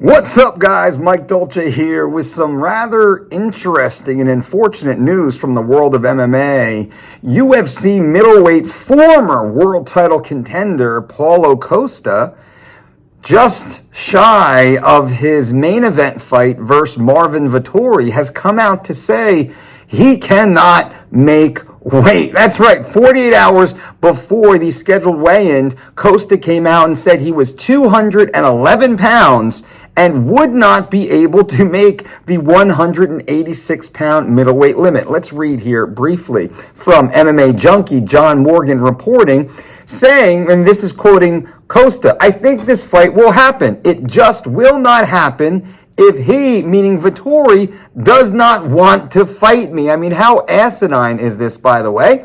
What's up, guys? Mike Dolce here with some rather interesting and unfortunate news from the world of MMA. UFC middleweight former world title contender Paulo Costa, just shy of his main event fight versus Marvin Vettori, has come out to say he cannot make weight. That's right. 48 hours before the scheduled weigh-in, Costa came out and said he was 211 pounds and would not be able to make the 186-pound middleweight limit. Let's read here briefly from MMA junkie John Morgan reporting, saying, and this is quoting Costa, "I think this fight will happen. It just will not happen if he," meaning Vettori, "does not want to fight me." I mean, how asinine is this, by the way?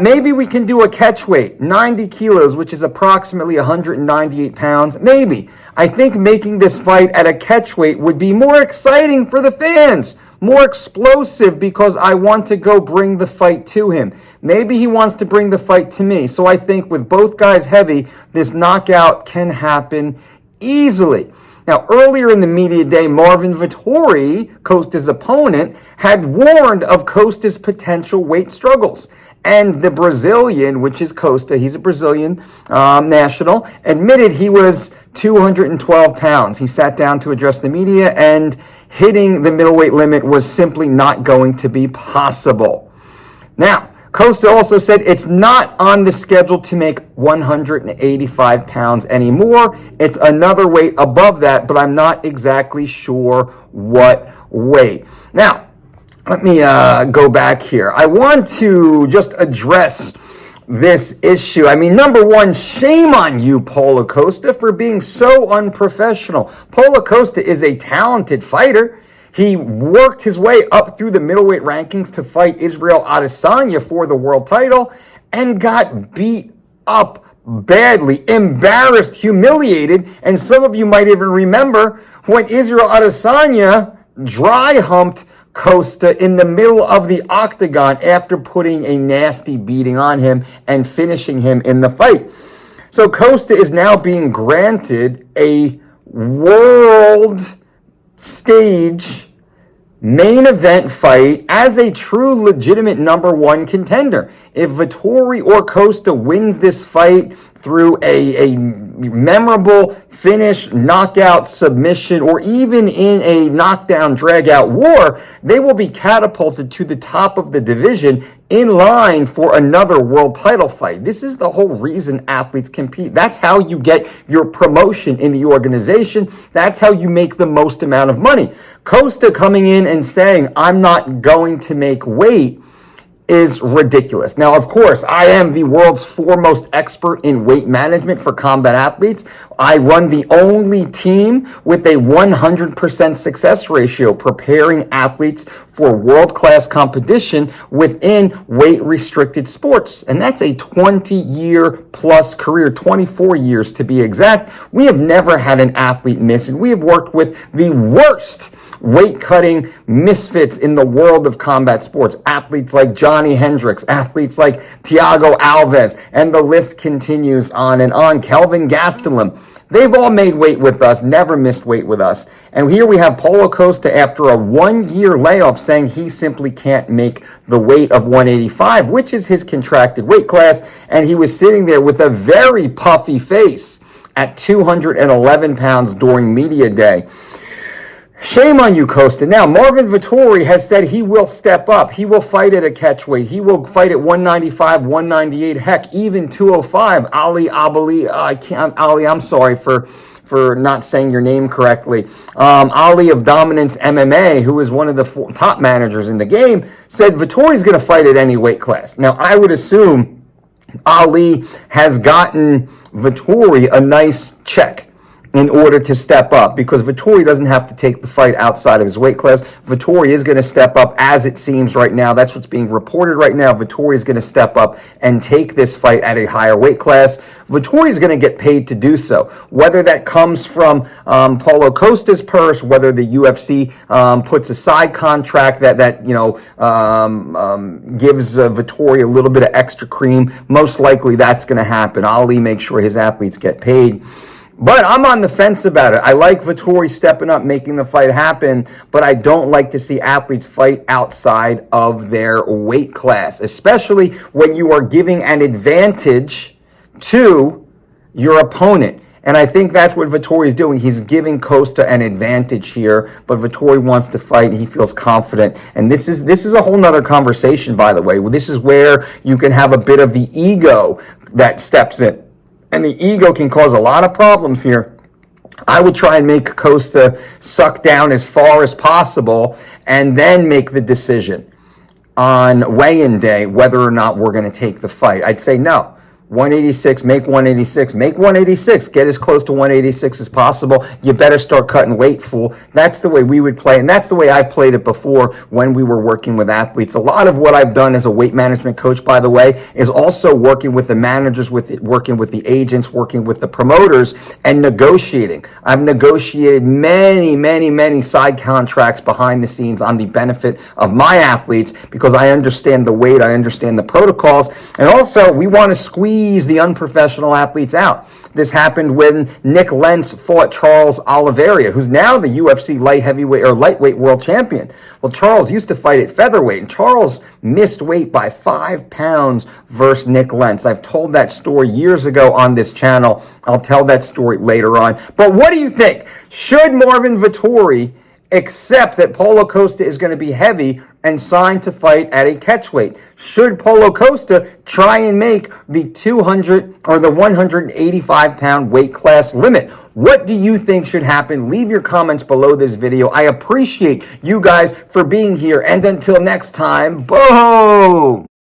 Maybe we can do a catch weight, 90 kilos, which is approximately 198 pounds. Maybe. I think making this fight at a catch weight would be more exciting for the fans, more explosive, because I want to go bring the fight to him. Maybe he wants to bring the fight to me. So I think with both guys heavy, this knockout can happen easily. Now, earlier in the media day, Marvin Vettori, Costa's opponent, had warned of Costa's potential weight struggles. And the Brazilian, which is Costa, he's a Brazilian national, admitted he was 212 pounds. He sat down to address the media, and hitting the middleweight limit was simply not going to be possible. Now, Costa also said it's not on the schedule to make 185 pounds anymore. It's another weight above that, but I'm not exactly sure what weight. Now, let me go back here. I want to just address this issue. I mean, number one, shame on you, Paulo Costa, for being so unprofessional. Paulo Costa is a talented fighter. He worked his way up through the middleweight rankings to fight Israel Adesanya for the world title and got beat up badly, embarrassed, humiliated. And some of you might even remember when Israel Adesanya dry humped Costa in the middle of the octagon after putting a nasty beating on him and finishing him in the fight. So Costa is now being granted a world stage main event fight as a true legitimate number one contender. If Vettori or Costa wins this fight through a memorable finish, knockout, submission, or even in a knockdown, drag-out war, they will be catapulted to the top of the division in line for another world title fight. This is the whole reason athletes compete. That's how you get your promotion in the organization. That's how you make the most amount of money. Costa coming in and saying, "I'm not going to make weight," is ridiculous. Now, of course, I am the world's foremost expert in weight management for combat athletes. I run the only team with a 100% success ratio preparing athletes for world-class competition within weight-restricted sports. And that's a 20-year-plus career, 24 years to be exact. We have never had an athlete miss, and we have worked with the worst weight-cutting misfits in the world of combat sports. Athletes like Johnny Hendricks, athletes like Thiago Alves, and the list continues on and on. Kelvin Gastelum. They've all made weight with us, never missed weight with us. And here we have Paulo Costa, after a 1-year layoff, saying he simply can't make the weight of 185, which is his contracted weight class. And he was sitting there with a very puffy face at 211 pounds during media day. Shame on you, Costa. Now, Marvin Vettori has said he will step up. He will fight at a catch weight. He will fight at 195, 198, heck, even 205. Ali, I'm sorry for not saying your name correctly. Ali of Dominance MMA, who is one of the top managers in the game, said Vettori's going to fight at any weight class. Now, I would assume Ali has gotten Vettori a nice check in order to step up, because Vettori doesn't have to take the fight outside of his weight class. Vettori is going to step up, as it seems right now. That's what's being reported right now. Vettori is going to step up and take this fight at a higher weight class. Vettori is going to get paid to do so. Whether that comes from Paulo Costa's purse, whether the UFC puts a side contract that gives Vettori a little bit of extra cream, most likely that's going to happen. Ali makes sure his athletes get paid. But I'm on the fence about it. I like Vettori stepping up, making the fight happen, but I don't like to see athletes fight outside of their weight class, especially when you are giving an advantage to your opponent. And I think that's what Vettori is doing. He's giving Costa an advantage here, but Vettori wants to fight. He feels confident. And this is a whole nother conversation, by the way. This is where you can have a bit of the ego that steps in. And the ego can cause a lot of problems here. I would try and make Costa suck down as far as possible and then make the decision on weigh-in day whether or not we're going to take the fight. I'd say no. 186, make 186, make 186, get as close to 186 as possible. You better start cutting weight, fool. That's the way we would play, and that's the way I've played it before when we were working with athletes. A lot of what I've done as a weight management coach, by the way, is also working with the managers, working with the agents, working with the promoters, and negotiating. I've negotiated many side contracts behind the scenes on the benefit of my athletes because I understand the weight, I understand the protocols, and also we want to squeeze the unprofessional athletes out. This happened when Nick Lentz fought Charles Oliveira, who's now the UFC lightweight world champion. Well, Charles used to fight at featherweight, and Charles missed weight by 5 pounds versus Nick Lentz. I've told that story years ago on this channel. I'll tell that story later on. But what do you think? Should Marvin Vettori accept that Paulo Costa is going to be heavy and sign to fight at a catchweight? Should Paulo Costa try and make the 200 or the 185-pound weight class limit? What do you think should happen? Leave your comments below this video. I appreciate you guys for being here. And until next time, boom!